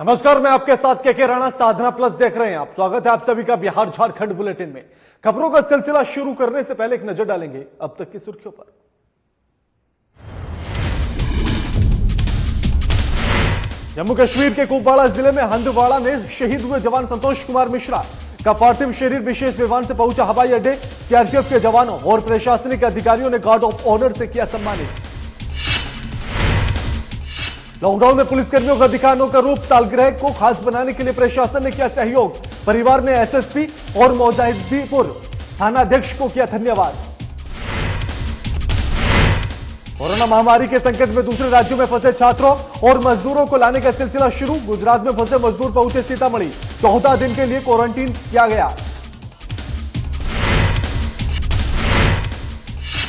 नमस्कार, मैं आपके साथ के राणा, साधना प्लस देख रहे हैं आप। स्वागत है आप सभी का बिहार झारखंड बुलेटिन में। खबरों का सिलसिला शुरू करने से पहले एक नजर डालेंगे अब तक की सुर्खियों पर। जम्मू कश्मीर के कुपवाड़ा जिले में हंदवाड़ा में शहीद हुए जवान संतोष कुमार मिश्रा का पार्थिव शरीर विशेष विमान से पहुंचा हवाई अड्डे। सीआरपीएफ के जवानों और प्रशासनिक अधिकारियों ने गार्ड ऑफ ऑनर से किया सम्मानित। लॉकडाउन में पुलिसकर्मियों का दिखा अनोखा रूप, सालगिरह को खास बनाने के लिए प्रशासन ने किया सहयोग। परिवार ने एसएसपी और मौजाहिदीपुर थानाध्यक्ष को किया धन्यवाद। कोरोना महामारी के संकट में दूसरे राज्यों में फंसे छात्रों और मजदूरों को लाने का सिलसिला शुरू। गुजरात में फंसे मजदूर पहुंचे सीतामढ़ी, 14 दिन के लिए क्वारंटीन किया गया।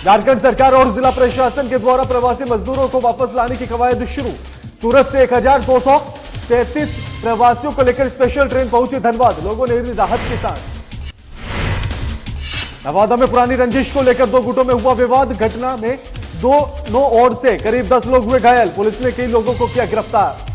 झारखंड सरकार और जिला प्रशासन के द्वारा प्रवासी मजदूरों को वापस लाने की कवायद शुरू। सूरत से 1233 प्रवासियों को लेकर स्पेशल ट्रेन पहुंची धनबाद, लोगों ने ली राहत की सांस। नवादा में पुरानी रंजिश को लेकर दो गुटों में हुआ विवाद। घटना में दोनों ओर से करीब 10 लोग हुए घायल, पुलिस ने कई लोगों को किया गिरफ्तार।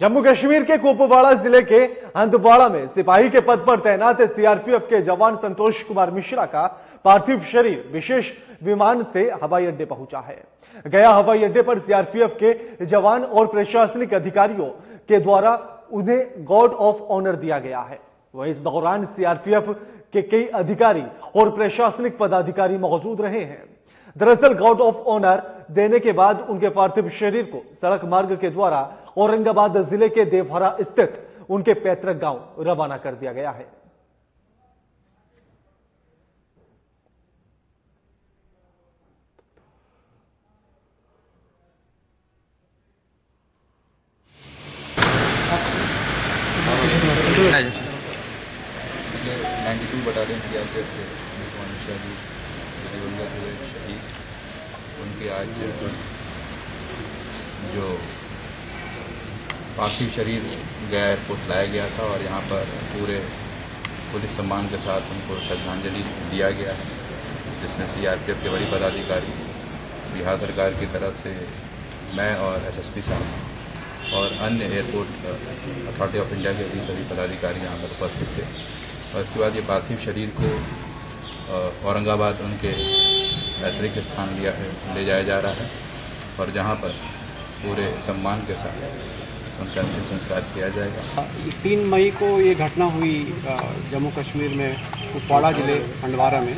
जम्मू कश्मीर के कुपवाड़ा जिले के हंदवाड़ा में सिपाही के पद पर तैनात सीआरपीएफ के जवान संतोष कुमार मिश्रा का पार्थिव शरीर विशेष विमान से हवाई अड्डे पहुंचा है। गया हवाई अड्डे पर सीआरपीएफ के जवान और प्रशासनिक अधिकारियों के द्वारा उन्हें गार्ड ऑफ ऑनर दिया गया है। वहीं इस दौरान सीआरपीएफ के कई अधिकारी और प्रशासनिक पदाधिकारी मौजूद रहे हैं। दरअसल गार्ड ऑफ ऑनर देने के बाद उनके पार्थिव शरीर को सड़क मार्ग के द्वारा औरंगाबाद जिले के देवहरा स्थित उनके पैतृक गांव रवाना कर दिया गया है। बटालियन सीआरपीएफ के शहीद उनके आज जो पार्थिव शरीर गया एयरपोर्ट लाया गया था और यहाँ पर पूरे पुलिस सम्मान के साथ उनको श्रद्धांजलि दिया गया है, जिसमें सीआरपीएफ के बड़ी पदाधिकारी, बिहार सरकार की तरफ से मैं और एसएसपी साहब और अन्य एयरपोर्ट अथॉरिटी ऑफ इंडिया के भी सभी पदाधिकारी यहाँ पर उपस्थित थे। और इसके बाद ये पार्थिव शरीर को औरंगाबाद उनके पैतृक स्थान ले जाया जा रहा है और जहाँ पर पूरे सम्मान के साथ उनका अंतिम संस्कार किया जाएगा। 3 मई को ये घटना हुई जम्मू कश्मीर में कुपवाड़ा जिले हंदवाड़ा में,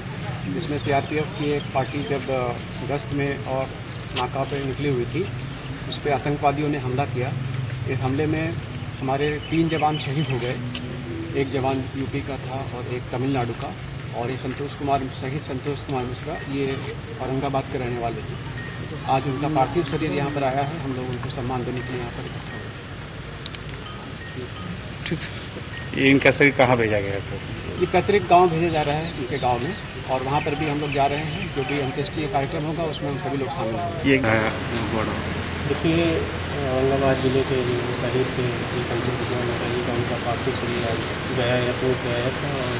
जिसमें सीआरपीएफ की एक पार्टी जब गश्त में और नाका पे निकली हुई थी, उस पर आतंकवादियों ने हमला किया। इस हमले में हमारे 3 जवान शहीद हो गए। एक जवान यूपी का था और एक तमिलनाडु का, और ये संतोष कुमार मिश्रा ये औरंगाबाद के रहने वाले थे। आज उनका पार्थिव शरीर यहाँ पर आया है, हम लोग उनको सम्मान देने के लिए यहाँ पर इकट्ठा हुए। ये इनका शरीर कहाँ भेजा गया सर? ये पैतृक गांव भेजा जा रहा है उनके गांव में, और वहाँ पर भी हम लोग जा रहे हैं। जो भी अंत्येष्टि कार्यक्रम होगा उसमें हम सभी लोग शामिल होंगे। देखिए, औरंगाबाद जिले के जो शहीद थे श्री संतोष कुमार मिश्रा जी का उनका पार्थिव शरीर आज गया एयरपोर्ट गया था, और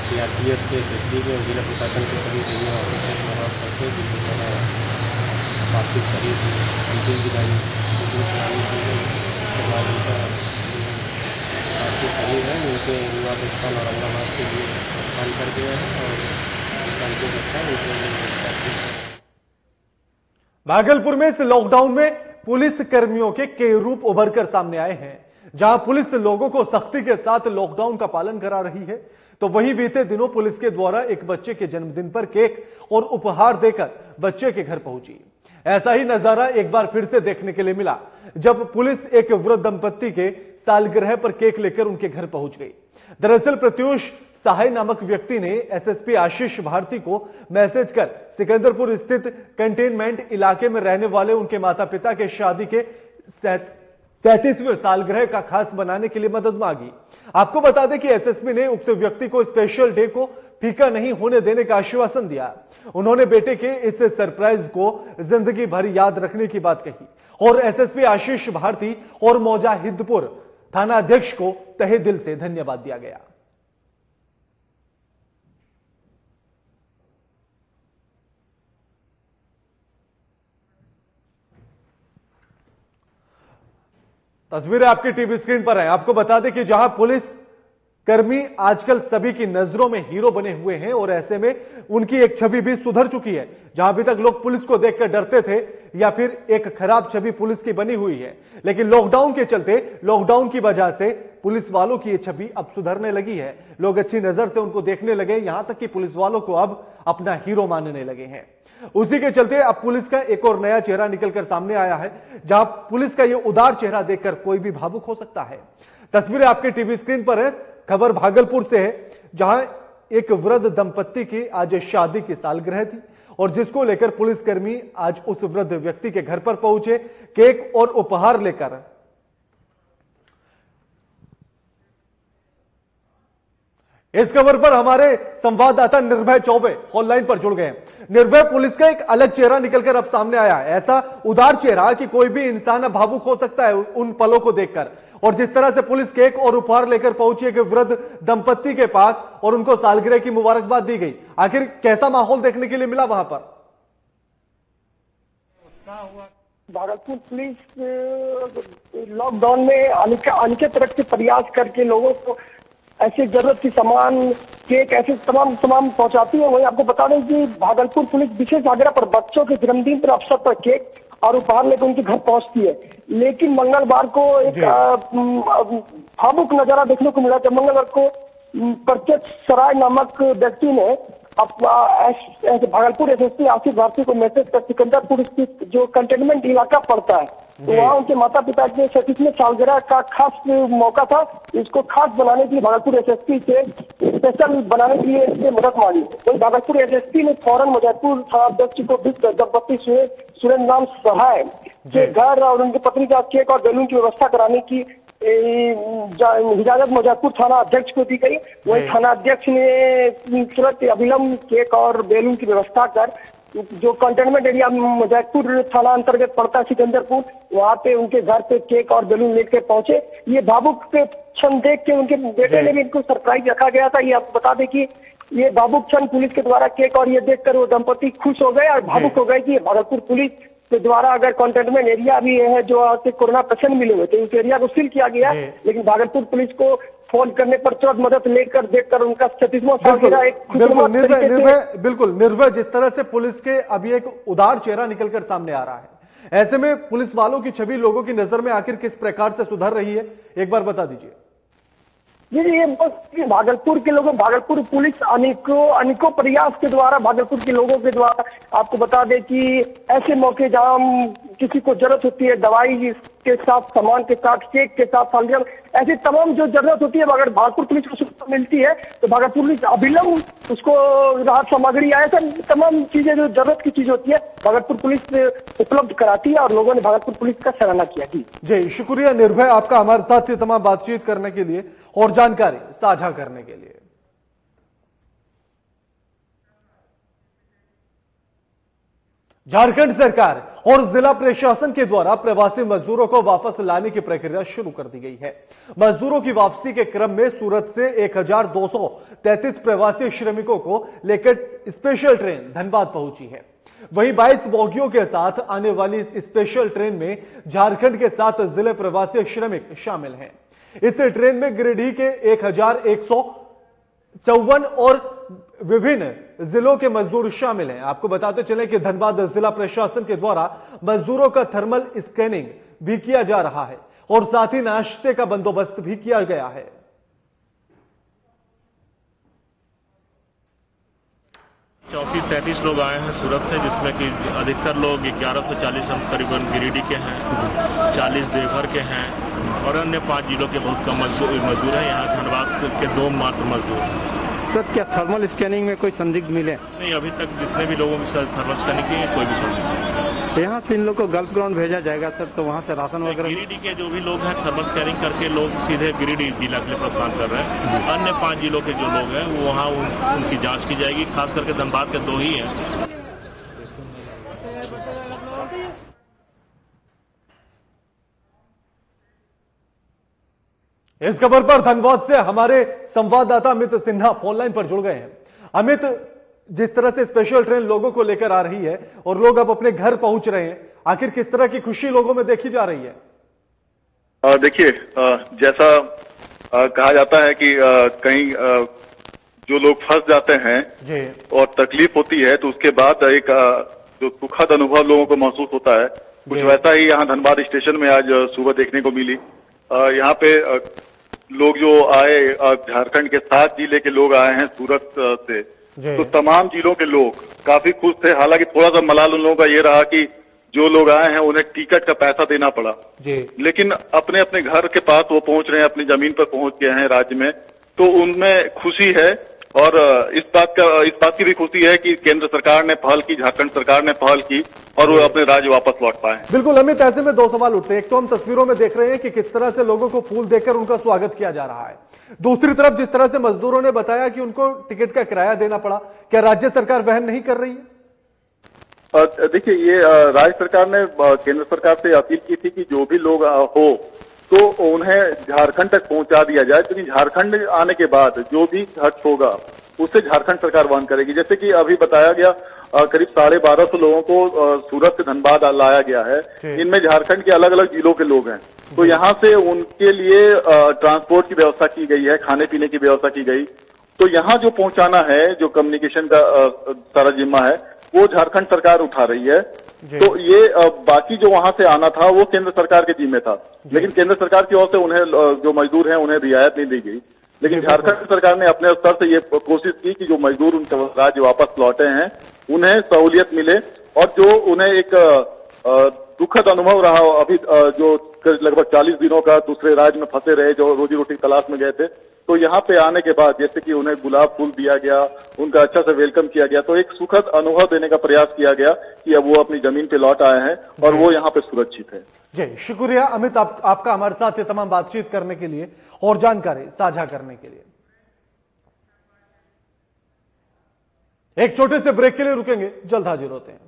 सीआरपीएफ के एसएसपी के और जिला प्रशासन के सभी सीनियर ऑफिसर वहाँ पहुँचे, जिनका पार्थिव शरीर अंतिम विदाई कराने के बाद उनका पार्थिव शरीर है उनके निवास स्थान औरंगाबाद के लिए प्रस्थान कर दिया है और उनका अंतिम स्थान उनके। भागलपुर में इस लॉकडाउन में पुलिस कर्मियों के कई रूप उभरकर सामने आए हैं। जहां पुलिस लोगों को सख्ती के साथ लॉकडाउन का पालन करा रही है, तो वहीं बीते दिनों पुलिस के द्वारा एक बच्चे के जन्मदिन पर केक और उपहार देकर बच्चे के घर पहुंची। ऐसा ही नजारा एक बार फिर से देखने के लिए मिला, जब पुलिस एक वृद्ध दंपत्ति के सालगिरह पर केक लेकर उनके घर पहुंच गई। दरअसल प्रत्यूष सहाय नामक व्यक्ति ने एसएसपी आशीष भारती को मैसेज कर सिकंदरपुर स्थित कंटेनमेंट इलाके में रहने वाले उनके माता पिता के शादी के 37वें सालगिरह का खास बनाने के लिए मदद मांगी। आपको बता दें कि एसएसपी ने उक्त व्यक्ति को स्पेशल डे को फीका नहीं होने देने का आश्वासन दिया। उन्होंने बेटे के इस सरप्राइज को जिंदगी भर याद रखने की बात कही और एसएसपी आशीष भारती और मौजाहिदपुर थानाध्यक्ष को तहे दिल से धन्यवाद दिया गया। तस्वीरें आपकी टीवी स्क्रीन पर हैं। आपको बता दें कि जहां पुलिस कर्मी आजकल सभी की नजरों में हीरो बने हुए हैं और ऐसे में उनकी एक छवि भी सुधर चुकी है। जहां अभी तक लोग पुलिस को देखकर डरते थे या फिर एक खराब छवि पुलिस की बनी हुई है, लेकिन लॉकडाउन के चलते, लॉकडाउन की वजह से पुलिस वालों की ये छवि अब सुधरने लगी है। लोग अच्छी नजर से उनको देखने लगे, यहां तक कि पुलिस वालों को अब अपना हीरो मानने लगे हैं। उसी के चलते अब पुलिस का एक और नया चेहरा निकलकर सामने आया है, जहां पुलिस का यह उदार चेहरा देखकर कोई भी भावुक हो सकता है। तस्वीरें आपके टीवी स्क्रीन पर है। खबर भागलपुर से है, जहां एक वृद्ध दंपत्ति की आज शादी की सालगिरह थी और जिसको लेकर पुलिसकर्मी आज उस वृद्ध व्यक्ति के घर पर पहुंचे, केक और उपहार लेकर। इस खबर पर हमारे संवाददाता निर्भय चौबे ऑनलाइन पर जुड़ गए हैं। निर्भय, पुलिस का एक अलग चेहरा निकलकर अब सामने आया है, ऐसा उदार चेहरा कि कोई भी इंसान अब भावुक हो सकता है उन पलों को देखकर। और जिस तरह से पुलिस केक और उपहार लेकर पहुंची एक वृद्ध दंपत्ति के पास और उनको सालगिरह की मुबारकबाद दी गई, आखिर कैसा माहौल देखने के लिए मिला वहां पर? भागलपुर पुलिस लॉकडाउन में अनेक तरह के प्रयास करके लोगों को ऐसे जरूरत की सामान, केक, ऐसे तमाम पहुंचाती है। वही आपको बता दें कि भागलपुर पुलिस विशेष आग्रह पर बच्चों के जन्मदिन पर अवसर पर केक और उपहार लेकर उनके घर पहुंचती है। लेकिन मंगलवार को एक भावुक नजारा देखने को मिला। जब मंगलवार को प्रत्यक्ष सराय नामक व्यक्ति ने भागलपुर एसएसपी आसिफ भारती को मैसेज कर सिकंदरपुर स्थित जो कंटेनमेंट इलाका पड़ता है, तो वहाँ उनके माता पिता के 37वें सालगिरह का खास मौका था। इसको खास बनाने के लिए भागलपुर एसएसपी से स्पेशल बनाने के लिए इससे मदद मांगी। वही भागलपुर एसएसपी ने फौरन मुजफ्फरपुर थानाध्यक्ष को दंपत्ति सुरेंद्र नाम सहाय के घर और उनकी पत्नी का केक और बैलून की व्यवस्था कराने की इजाजत मुजफ्फरपुर थाना अध्यक्ष को दी गई। वही थाना अध्यक्ष ने तुरंत अविलंब केक और बैलून की व्यवस्था कर जो कंटेनमेंट एरिया मुजफ्फरपुर थाना अंतर्गत पड़ता है सिकंदरपुर, वहाँ पे उनके घर पे केक और बैलून लेकर पहुंचे। ये भावुक के क्षण देख के उनके बेटे ने भी इनको सरप्राइज रखा गया था। ये आपको बता दें कि ये भावुक क्षण पुलिस के द्वारा केक और ये देखकर वो दंपति खुश हो गए और भावुक हो गए कि भागलपुर पुलिस के द्वारा अगर कंटेनमेंट एरिया भी है जो आज कोरोना पेशेंट मिले हुए थे, उस एरिया को सील किया गया, लेकिन भागलपुर पुलिस को फोन करने पर तुरंत मदद लेकर देखकर उनका 37वां सालगिरह एक बिल्कुल निर्भय, जिस तरह से पुलिस के अभी एक उदार चेहरा निकलकर सामने आ रहा है, ऐसे में पुलिस वालों की छवि लोगों की नजर में आखिर किस प्रकार से सुधर रही है, एक बार बता दीजिए। ये भागलपुर के लोगों, भागलपुर पुलिस अनेकों प्रयास के द्वारा भागलपुर के लोगों के द्वारा आपको बता दें कि ऐसे मौके जहां किसी को जरूरत होती है दवाई के साथ, सामान के साथ, केक के साथ, सालगिरह, ऐसी तमाम जो जरूरत होती है अगर भागलपुर पुलिस को सुविधा मिलती है तो भागलपुर पुलिस अविलंब उसको राहत सामग्री ऐसा तमाम चीजें जो जरूरत की चीज होती है भागलपुर पुलिस उपलब्ध कराती है और लोगों ने भागलपुर पुलिस का सराहना किया। जी शुक्रिया निर्भय आपका हमारे साथ ये तमाम बातचीत करने के लिए और जानकारी साझा करने के लिए। झारखंड सरकार और जिला प्रशासन के द्वारा प्रवासी मजदूरों को वापस लाने की प्रक्रिया शुरू कर दी गई है। मजदूरों की वापसी के क्रम में सूरत से 1233 प्रवासी श्रमिकों को लेकर स्पेशल ट्रेन धनबाद पहुंची है। वहीं 22 बोगियों के साथ आने वाली इस स्पेशल ट्रेन में झारखंड के 7 जिले प्रवासी श्रमिक शामिल हैं। इस ट्रेन में गिरिडीह के 1154 और विभिन्न जिलों के मजदूर शामिल हैं। आपको बताते चलें कि धनबाद जिला प्रशासन के द्वारा मजदूरों का थर्मल स्कैनिंग भी किया जा रहा है और साथ ही नाश्ते का बंदोबस्त भी किया गया है। 34-33 लोग आए हैं सूरत से, जिसमें कि अधिकतर लोग 1140 हम करीबन गिरिडीह के हैं, 40 देवघर के हैं और अन्य 5 जिलों के बहुत कम मजदूर हैं। यहाँ धनबाद के 2 मात्र मजदूर हैं। सर क्या थर्मल स्कैनिंग में कोई संदिग्ध मिले? नहीं, अभी तक जितने भी लोगों की थर्मल स्कैनिंग की कोई भी संदिग्ध नहीं। तो यहाँ से इन लोग को गल्फ ग्राउंड भेजा जाएगा सर, तो वहाँ से राशन वगैरह? गिरिडीह के जो भी लोग हैं थर्मल स्कैनिंग करके लोग सीधे गिरिडीह जिला के लिए प्रस्थान कर रहे हैं। अन्य 5 जिलों के जो लोग हैं वो वहाँ उनकी जाँच की जाएगी। खास करके धनबाद के 2 ही हैं। इस खबर पर धनबाद से हमारे संवाददाता अमित सिन्हा फोनलाइन पर जुड़ गए हैं। अमित, जिस तरह से स्पेशल ट्रेन लोगों को लेकर आ रही है और लोग अब अपने घर पहुंच रहे हैं, आखिर किस तरह की खुशी लोगों में देखी जा रही है? देखिए, जैसा कहा जाता है कि कहीं जो लोग फंस जाते हैं जी। और तकलीफ होती है तो उसके बाद एक जो सुखद अनुभव लोगों को महसूस होता है, कुछ वैसा ही यहाँ धनबाद स्टेशन में आज सुबह देखने को मिली। यहाँ पे लोग जो आए, झारखंड के 7 जिले के लोग आए हैं सूरत से, तो तमाम जिलों के लोग काफी खुश थे। हालांकि थोड़ा सा मलाल उन लोगों का ये रहा कि जो लोग आए हैं उन्हें टिकट का पैसा देना पड़ा जी। लेकिन अपने अपने घर के पास वो पहुंच रहे हैं, अपनी जमीन पर पहुंच गए हैं राज्य में, तो उनमें खुशी है। और इस बात की भी खुशी है कि केंद्र सरकार ने पहल की, झारखंड सरकार ने पहल की और वो अपने राज्य वापस लौट पाए। बिल्कुल अमित, ऐसे में 2 सवाल उठते हैं। एक तो हम तस्वीरों में देख रहे हैं कि किस तरह से लोगों को फूल देकर उनका स्वागत किया जा रहा है, दूसरी तरफ जिस तरह से मजदूरों ने बताया कि उनको टिकट का किराया देना पड़ा, क्या राज्य सरकार वहन नहीं कर रही है? देखिए, ये राज्य सरकार ने केंद्र सरकार से अपील की थी कि जो भी लोग हो तो उन्हें झारखंड तक पहुंचा दिया जाए, क्योंकि झारखंड आने के बाद जो भी खर्च होगा उससे झारखंड सरकार वहन करेगी। जैसे कि अभी बताया गया, करीब 1250 लोगों को सूरत से धनबाद लाया गया है। इनमें झारखंड के अलग अलग जिलों के लोग हैं, तो यहाँ से उनके लिए ट्रांसपोर्ट की व्यवस्था की गई है, खाने पीने की व्यवस्था की गई। तो यहाँ जो पहुंचाना है, जो कम्युनिकेशन का सारा जिम्मा है, वो झारखंड सरकार उठा रही है। तो ये बाकी जो वहां से आना था वो केंद्र सरकार के जिम्मे था, लेकिन केंद्र सरकार की ओर से उन्हें, जो मजदूर हैं, उन्हें रियायत नहीं दी गई। लेकिन झारखंड सरकार ने अपने स्तर से ये कोशिश की कि जो मजदूर उनके राज्य वापस लौटे हैं उन्हें सहूलियत मिले, और जो उन्हें एक दुखद अनुभव रहा, अभी जो लगभग 40 दिनों का दूसरे राज्य में फंसे रहे, जो रोजी रोटी तलाश में गए थे, तो यहाँ पे आने के बाद जैसे कि उन्हें गुलाब फूल दिया गया, उनका अच्छा से वेलकम किया गया, तो एक सुखद अनुभव देने का प्रयास किया गया कि अब वो अपनी जमीन पे लौट आए हैं और वो यहाँ पे सुरक्षित है। जी शुक्रिया अमित, आपका हमारे साथ ये तमाम बातचीत करने के लिए और जानकारी साझा करने के लिए। एक छोटे से ब्रेक के लिए रुकेंगे, जल्द हाजिर होते हैं।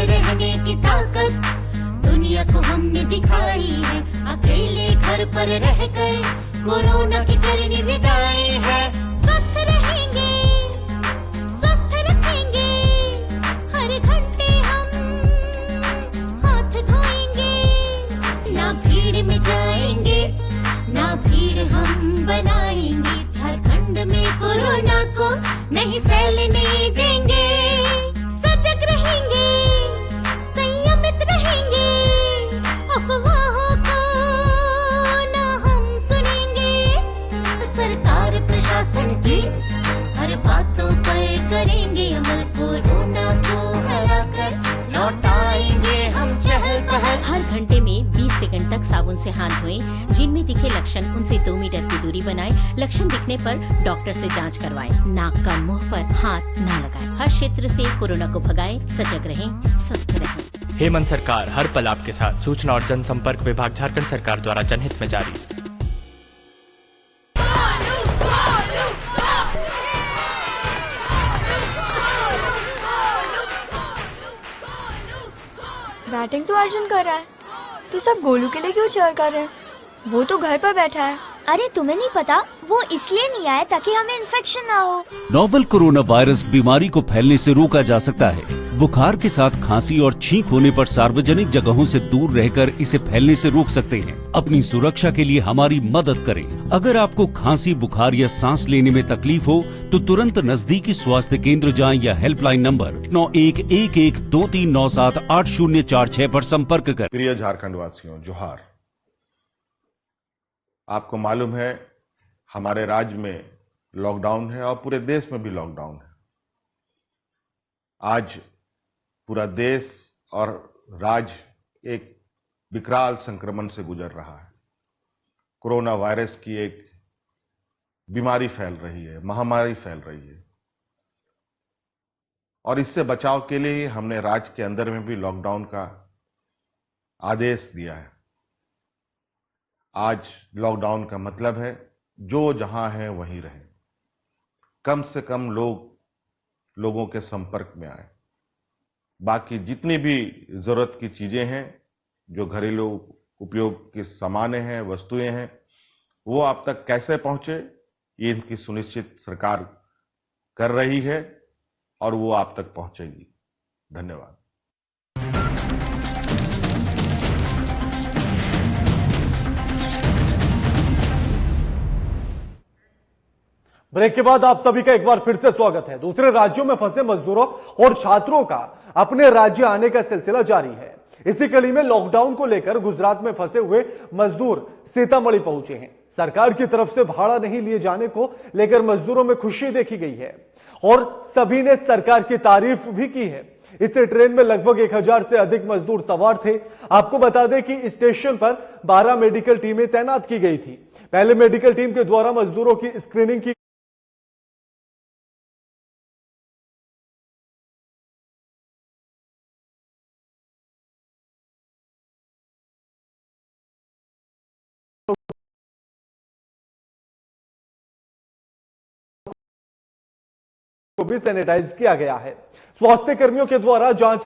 रहने की ताकत दुनिया को हमने दिखाई है, अकेले घर पर रहकर कोरोना की करनी विदाई है। स्वस्थ रहेंगे, स्वस्थ रखेंगे, हर घंटे हम हाथ धोएंगे, ना भीड़ में जाएंगे, ना भीड़ हम बनाएंगे, झारखंड में कोरोना को नहीं फैलने देंगे। सजग रहेंगे, संयमित रहेंगे, अफवाहों को ना हम सुनेंगे, सरकार प्रशासन की हर बातों पर करेंगे अमल, कोरोना को हराकर लौटाएंगे हम चहल पहल। हर घंटे में 20 सेकंड तक साबुन से हाथ धोएं, जिनमें दिखे लक्षण उनसे 2 मीटर की दूरी बनाएं, लक्षण दिखने पर डॉक्टर से जांच करवाएं, नाक कान मुंह पर हाथ न लगाएं, हर क्षेत्र से कोरोना को भगाएं, सजग रहें, स्वस्थ रहें। हेमंत सरकार हर पल आपके साथ। सूचना और जनसंपर्क विभाग झारखंड सरकार द्वारा जनहित में जारी। बैटिंग तो अर्जुन कर रहा है, तो सब गोलू के लिए क्यों चीयर कर रहे हैं? वो तो घर पर बैठा है। अरे तुम्हें नहीं पता, वो इसलिए नहीं आया ताकि हमें इन्फेक्शन ना हो। नोवेल कोरोना वायरस बीमारी को फैलने से रोका जा सकता है। बुखार के साथ खांसी और छींक होने पर सार्वजनिक जगहों से दूर रहकर इसे फैलने से रोक सकते हैं। अपनी सुरक्षा के लिए हमारी मदद करें। अगर आपको खांसी, बुखार या सांस लेने में तकलीफ हो तो तुरंत नजदीकी स्वास्थ्य केंद्र जाएं या हेल्पलाइन नंबर 911123978046 पर संपर्क करें। प्रिय झारखंड वासियों, जोहार। आपको मालूम है हमारे राज्य में लॉकडाउन है और पूरे देश में भी लॉकडाउन है। आज पूरा देश और राज्य एक विकराल संक्रमण से गुजर रहा है। कोरोना वायरस की एक बीमारी फैल रही है, महामारी फैल रही है, और इससे बचाव के लिए हमने राज्य के अंदर में भी लॉकडाउन का आदेश दिया है। आज लॉकडाउन का मतलब है जो जहां है वहीं रहे, कम से कम लोगों के संपर्क में आए। बाकी जितनी भी जरूरत की चीजें हैं, जो घरेलू उपयोग के सामान हैं, वस्तुएं हैं, वो आप तक कैसे पहुंचे, ये इनकी सुनिश्चित सरकार कर रही है। और वो आप तक पहुंचेगी। धन्यवाद। ब्रेक के बाद आप सभी का एक बार फिर से स्वागत है। दूसरे राज्यों में फंसे मजदूरों और छात्रों का अपने राज्य आने का सिलसिला जारी है। इसी कड़ी में लॉकडाउन को लेकर गुजरात में फंसे हुए मजदूर सीतामढ़ी पहुंचे हैं। सरकार की तरफ से भाड़ा नहीं लिए जाने को लेकर मजदूरों में खुशी देखी गई है और सभी ने सरकार की तारीफ भी की है। इस ट्रेन में लगभग 1000 से अधिक मजदूर सवार थे। आपको बता दें कि स्टेशन पर 12 मेडिकल टीमें तैनात की गई थी। पहले मेडिकल टीम के द्वारा मजदूरों की स्क्रीनिंग की को भी सैनिटाइज किया गया है। स्वास्थ्य कर्मियों के द्वारा जांच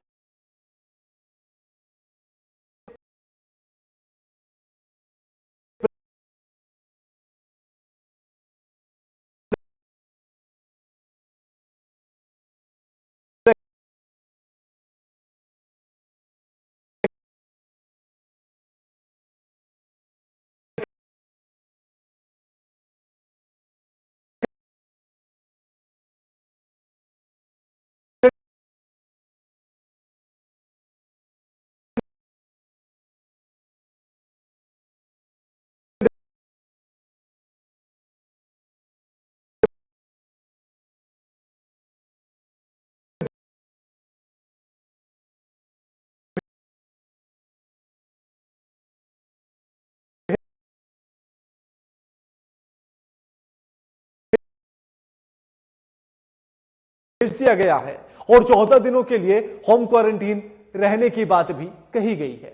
दिया गया है और 14 दिनों के लिए होम क्वारंटीन रहने की बात भी कही गई है।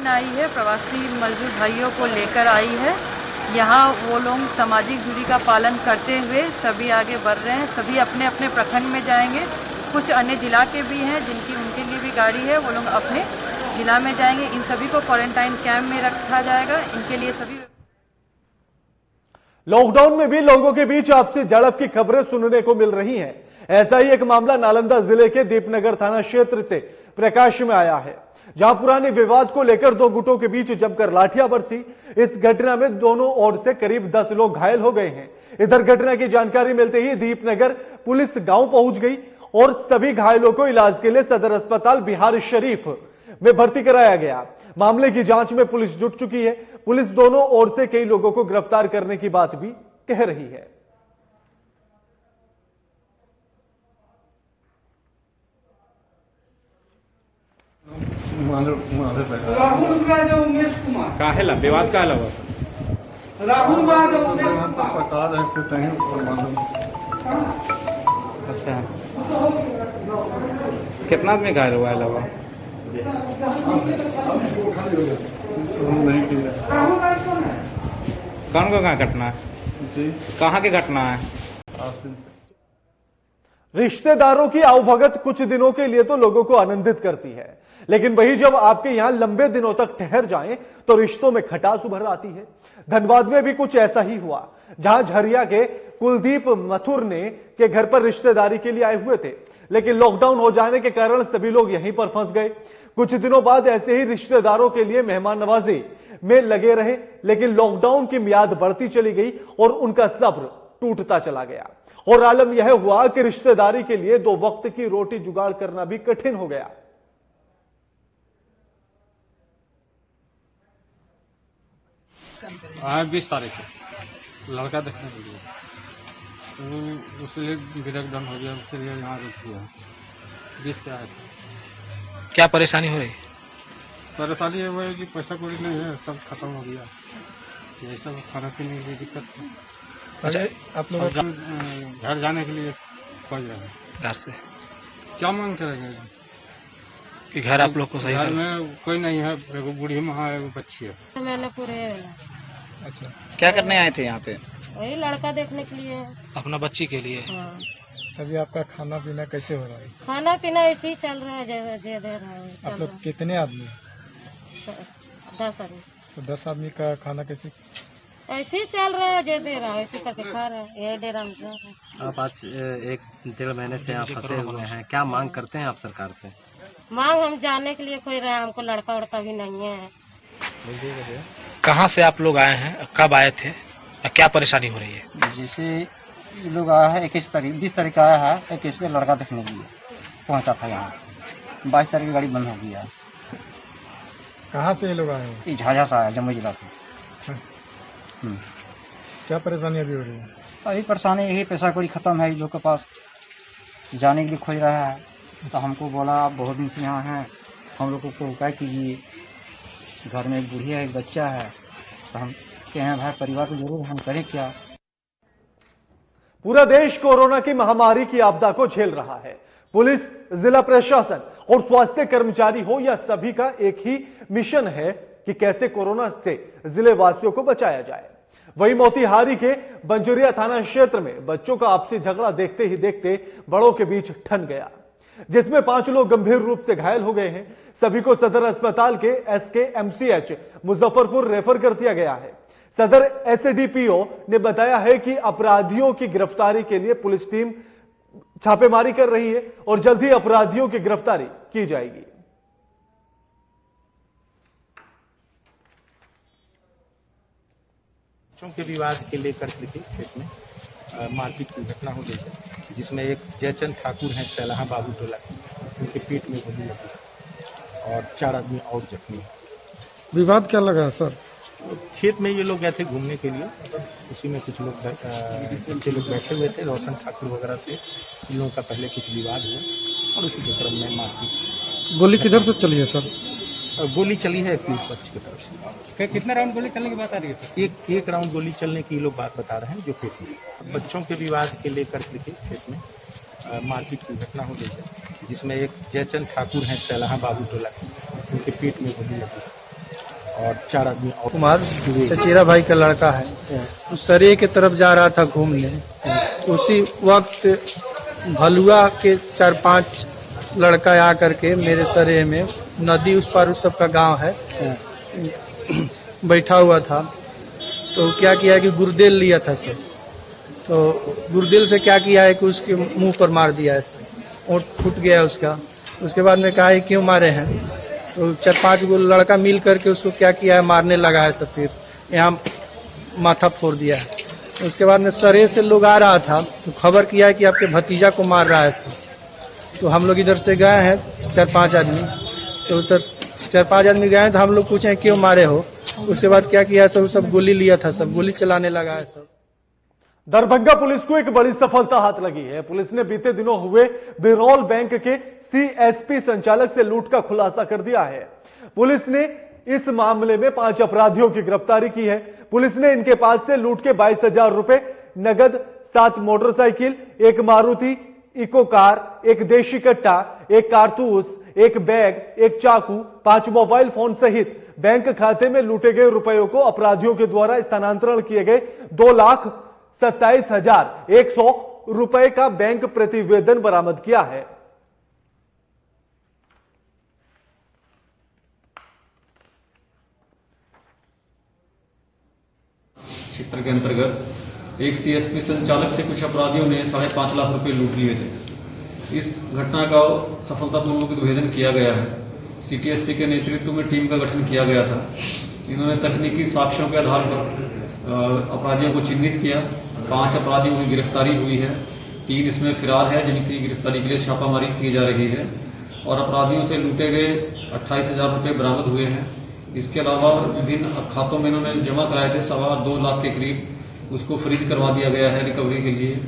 आई है, प्रवासी मजदूर भाइयों को लेकर आई है। यहाँ वो लोग सामाजिक दूरी का पालन करते हुए सभी आगे बढ़ रहे हैं। सभी अपने अपने प्रखंड में जाएंगे। कुछ अन्य जिला के भी हैं जिनकी उनके लिए भी गाड़ी है, वो लोग अपने जिला में जाएंगे। इन सभी को क्वारंटाइन कैंप में रखा जाएगा। इनके लिए सभी लॉकडाउन में भी लोगों के बीच आपसी झड़प की खबरें सुनने को मिल रही हैं। ऐसा ही एक मामला नालंदा जिले के दीपनगर थाना क्षेत्र से प्रकाश में आया है, जहां पुराने विवाद को लेकर दो गुटों के बीच जमकर लाठियां बरसी। इस घटना में दोनों ओर से करीब 10 लोग घायल हो गए हैं। इधर घटना की जानकारी मिलते ही दीपनगर पुलिस गांव पहुंच गई और सभी घायलों को इलाज के लिए सदर अस्पताल बिहार शरीफ में भर्ती कराया गया। मामले की जांच में पुलिस जुट चुकी है। पुलिस दोनों ओर से कई लोगों को गिरफ्तार करने की बात भी कह रही है। राहुल का जो उमेश कुमार काहेला विवाद का लगा राहुल का जो उमेश कुमार बता रहे थे कहीं अच्छा कितना आदमी घायल हुआ है लगा कौन को कहाँ घटना है, कहाँ की घटना है? रिश्तेदारों की आवभगत कुछ दिनों के लिए तो लोगों को आनंदित करती है, लेकिन वही जब आपके यहां लंबे दिनों तक ठहर जाएं तो रिश्तों में खटास उभर आती है। धनबाद में भी कुछ ऐसा ही हुआ, जहां झरिया के कुलदीप मथुर ने के घर पर रिश्तेदारी के लिए आए हुए थे, लेकिन लॉकडाउन हो जाने के कारण सभी लोग यहीं पर फंस गए। कुछ दिनों बाद ऐसे ही रिश्तेदारों के लिए मेहमान नवाजी में लगे रहे, लेकिन लॉकडाउन की मियाद बढ़ती चली गई और उनका सब्र टूटता चला गया और आलम यह हुआ कि रिश्तेदारी के लिए 2 वक्त की रोटी जुगाड़ करना भी कठिन हो गया। आज 20 तारीख को लड़का देखने के लिए, तो उसके लिए ब्रेकडाउन हो गया, उसके लिए यहाँ रुक गया। 20 के आए थे। क्या परेशानी हुई? परेशानी ये हुआ है कि पैसा कोई नहीं है, सब खत्म हो गया। यही सब खाना पीने की दिक्कत है। अच्छा आप लोग घर जाने के लिए खोज रहे हैं। घर से क्या मांग करेंगे कि घर आप लोग को सही घर में कोई नहीं है, एगो बूढ़ी माँ है, एगो बच्ची है। अच्छा क्या करने आए थे यहाँ पे? वही लड़का देखने के लिए। अपना बच्ची के लिए? हाँ। अभी आपका खाना पीना कैसे हो रहा है? खाना पीना ऐसे ही चल रहा है, जे दे रहा है। आप लोग कितने आदमी? 10 आदमी। तो 10 आदमी का खाना कैसे? ऐसे ही चल रहा है, जो दे रहा है ऐसे करके खा रहे हैं, यही डेरा में चल रहा है। आप आज 1-1.5 महीने से यहाँ फंसे हुए हैं, क्या मांग करते हैं आप सरकार से? मांग हम जाने के लिए कोई रहा, हमको लड़का उड़का भी नहीं है। कहाँ से आप लोग आए हैं, कब आए थे, क्या परेशानी हो रही है? जैसे लोग आया है 21 तारीख 20 तारीख आया है, 21 में लड़का देखने के लिए पहुँचा था यहाँ। 22 तारीख की गाड़ी बंद हो गई है। कहाँ से ये लोग आए हैं? झाझा से आया, जम्मू जिला से। क्या परेशानी अभी हो रही है? अभी परेशानी यही, पैसा कौड़ी खत्म है, लोग के पास जाने के लिए खोज रहा है। तो हमको बोला आप बहुत दिन से यहाँ हैं, हम लोग को उपाय कीजिए। घर में एक बुढ़िया है, एक बच्चा है, तो हम कहे हैं भाई परिवार को जरूर, हम करें क्या। पूरा देश कोरोना की महामारी की आपदा को झेल रहा है। पुलिस, जिला प्रशासन और स्वास्थ्य कर्मचारी हो या सभी का एक ही मिशन है कि कैसे कोरोना से जिले वासियों को बचाया जाए। वहीं मोतिहारी के बंजुरिया थाना क्षेत्र में बच्चों का आपसी झगड़ा देखते ही देखते बड़ों के बीच ठन गया, जिसमें 5 लोग गंभीर रूप से घायल हो गए हैं। सभी को सदर अस्पताल के SKMCH मुजफ्फरपुर रेफर कर दिया गया है। सदर SDPO ने बताया है कि अपराधियों की गिरफ्तारी के लिए पुलिस टीम छापेमारी कर रही है और जल्द ही अपराधियों की गिरफ्तारी की जाएगी। बच्चों के विवाद के लेकर के खेत में मारपीट की घटना हो गई है, जिसमें एक जयचंद ठाकुर हैं सैलाहा बाबू टोला की, उनके पेट में गोली लगी और 4 आदमी और जख्मी हैं। विवाद क्या लगा सर? खेत में ये लोग गए थे घूमने के लिए, उसी में कुछ लोग बच्चे लोग बैठे हुए थे, रोशन ठाकुर वगैरह से इन लोगों का पहले कुछ विवाद हुआ और उसी के क्रम में मारपीट। गोली किधर से चली है सर? गोली चली है पुलिस पक्ष की तरफ से। कितने राउंड गोली चलने की बात आ रही है सर? एक राउंड गोली चलने की लोग बात बता रहे हैं जो खेत में। बच्चों के विवाद के लेकर के खेत में मारपीट की घटना हो गई है, जिसमें एक जयचंद ठाकुर हैं सैलाहा बाबू टोला की, उनके पेट में गोली लगी और 4 आदमी और। कुमार चचेरा भाई का लड़का है, उस सरे के तरफ जा रहा था घूमने, उसी वक्त भलुआ के 4-5 लड़का आ करके मेरे सरे में, नदी उस पार उस सबका गांव है, बैठा हुआ था। तो क्या किया कि गुर्देल लिया था सर, तो गुर्देल से क्या किया है कि उसके मुंह पर मार दिया है, ओंठ फूट गया उसका। उसके बाद में कहा है क्यों मारे हैं, तो 4-5 गो लड़का मिल करके उसको क्या किया है, मारने लगा है सब, फिर यहाँ माथा फोड़ दिया है। उसके बाद में सरे से लोग आ रहा था तो खबर किया है कि आपके भतीजा को मार रहा है। तो हम लोग इधर से गए हैं 4-5 आदमी, तो उधर 4-5 आदमी गए हैं तो हम लोग पूछे क्यों मारे हो। उसके बाद क्या किया, सब गोली लिया था, सब गोली चलाने लगा है सब। दरभंगा पुलिस को एक बड़ी सफलता हाथ लगी है। पुलिस ने बीते दिनों हुए बिरौल बैंक के CSP संचालक से लूट का खुलासा कर दिया है। पुलिस ने इस मामले में 5 अपराधियों की गिरफ्तारी की है। पुलिस ने इनके पास से लूट के 22,000 रुपए नगद, 7 मोटरसाइकिल, एक मारुति इको कार, एक देशी कट्टा, एक कारतूस, एक बैग, एक चाकू, 5 मोबाइल फोन सहित बैंक खाते में लूटे गए रुपयों को अपराधियों के द्वारा स्थानांतरण किए गए 2,27,100 रुपए का बैंक प्रतिवेदन बरामद किया है। क्षेत्र के अंतर्गत एक CSP संचालक से कुछ अपराधियों ने 5.5 लाख रुपए लूट लिए थे। इस घटना का सफलतापूर्वक उद्भेदन किया गया है। CTSP के नेतृत्व में टीम का गठन किया गया था। इन्होंने तकनीकी साक्ष्यों के आधार पर अपराधियों को चिन्हित किया। 5 अपराधियों की गिरफ्तारी हुई है। 3 इसमें फिरार है, जिनकी गिरफ्तारी के लिए छापामारी की जा रही है और अपराधियों से लूटे गए 28,000 रुपए बरामद हुए हैं। इसके अलावा विभिन्न खातों में इन्होंने जमा कराए थे 2.25 लाख के करीब, उसको फ्रीज करवा दिया गया है रिकवरी के लिए।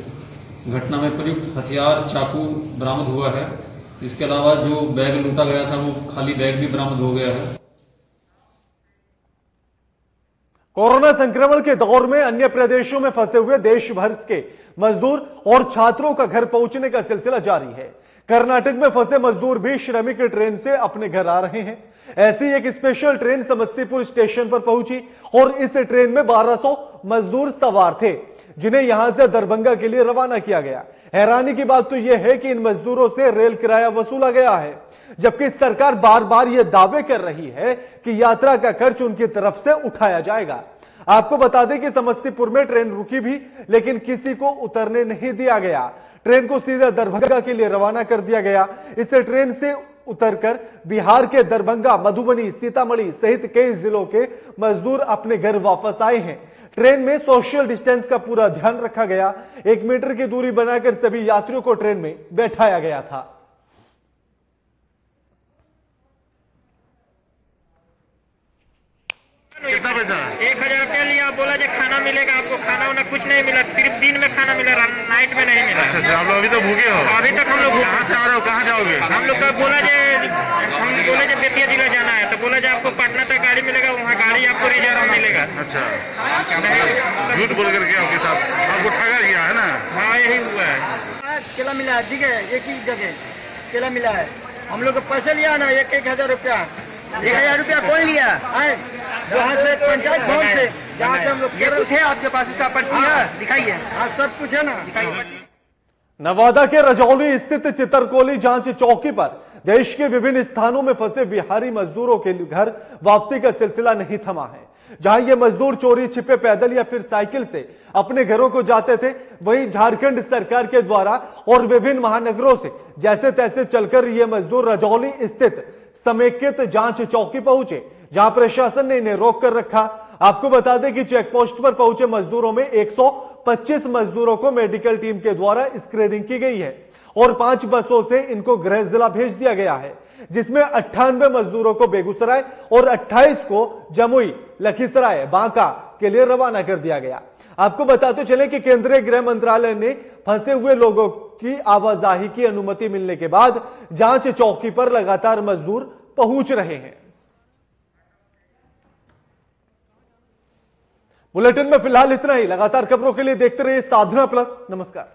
घटना में प्रयुक्त हथियार चाकू बरामद हुआ है। इसके अलावा जो बैग लूटा गया था वो खाली बैग भी बरामद हो गया है। कोरोना संक्रमण के दौर में अन्य प्रदेशों में फंसे हुए देश भर के मजदूर और छात्रों का घर पहुंचने का सिलसिला जारी है। कर्नाटक में फंसे मजदूर भी श्रमिक ट्रेन से अपने घर आ रहे हैं। ऐसी एक स्पेशल ट्रेन समस्तीपुर स्टेशन पर पहुंची और इस ट्रेन में 1200 मजदूर सवार थे, जिन्हें यहां से दरभंगा के लिए रवाना किया गया। हैरानी की बात तो यह है कि इन मजदूरों से रेल किराया वसूला गया है। जबकि सरकार बार बार यह दावे कर रही है कि यात्रा का खर्च उनकी तरफ से उठाया जाएगा। आपको बता दें कि समस्तीपुर में ट्रेन रुकी भी, लेकिन किसी को उतरने नहीं दिया गया। ट्रेन को सीधा दरभंगा के लिए रवाना कर दिया गया। इस ट्रेन से उतरकर बिहार के दरभंगा, मधुबनी, सीतामढ़ी सहित कई जिलों के मजदूर अपने घर वापस आए हैं। ट्रेन में सोशल डिस्टेंस का पूरा ध्यान रखा गया। 1 मीटर की दूरी बनाकर सभी यात्रियों को ट्रेन में बैठाया गया था। कितना पैसा? 1000 रुपया लिया, बोला जो खाना मिलेगा आपको, खाना उन्हें कुछ नहीं मिला, सिर्फ दिन में खाना मिला, नाइट में नहीं मिला। अच्छा, आप लोग अभी तो भूखे हो? अभी तक हम लोग कहाँ से आ रहे हो, कहाँ जाओगे? हम लोग का बोला जो बेतिया जिला जाना है, तो बोला जो आपको पटना तक गाड़ी मिलेगा, वहाँ गाड़ी आपको रिजर्व मिलेगा। अच्छा, झूठ बोल करके आपके साथ आपको ठगा गया है ना? हाँ, यही हुआ है। केला मिला है, ठीक है, एक ही जगह केला मिला है। हम लोग को पैसे लिया ना 1,000 रुपया। 1,000 रुपया कौन लिया है? जहाँ से पंचायत भवन से, जहाँ से हम लोग, ये कुछ है आपके पास, इसका पर्ची है, दिखाइए। हाँ, सब कुछ है ना, दिखाइए। नवादा के रजौली स्थित चितरकोली जांच चौकी पर देश के विभिन्न स्थानों में फंसे बिहारी मजदूरों के घर वापसी का सिलसिला नहीं थमा है। जहां ये मजदूर चोरी छिपे पैदल या फिर साइकिल से अपने घरों को जाते थे, वहीं झारखंड सरकार के द्वारा और विभिन्न महानगरों से जैसे तैसे चलकर ये मजदूर रजौली स्थित समेकित जांच चौकी पहुंचे, जहां प्रशासन ने इन्हें रोक कर रखा। आपको बता दें कि चेक पोस्ट पर पहुंचे मजदूरों में 125 मजदूरों को मेडिकल टीम के द्वारा स्क्रीनिंग की गई है और 5 बसों से इनको गृह जिला भेज दिया गया है, जिसमें 98 मजदूरों को बेगूसराय और 28 को जमुई, लखीसराय, बांका के लिए रवाना कर दिया गया। आपको बताते चले कि केंद्रीय गृह मंत्रालय ने फंसे हुए लोगों की आवाजाही की अनुमति मिलने के बाद जांच चौकी पर लगातार मजदूर पहुंच रहे हैं। बुलेटिन में फिलहाल इतना ही। लगातार खबरों के लिए देखते रहिए साधना प्लस। नमस्कार।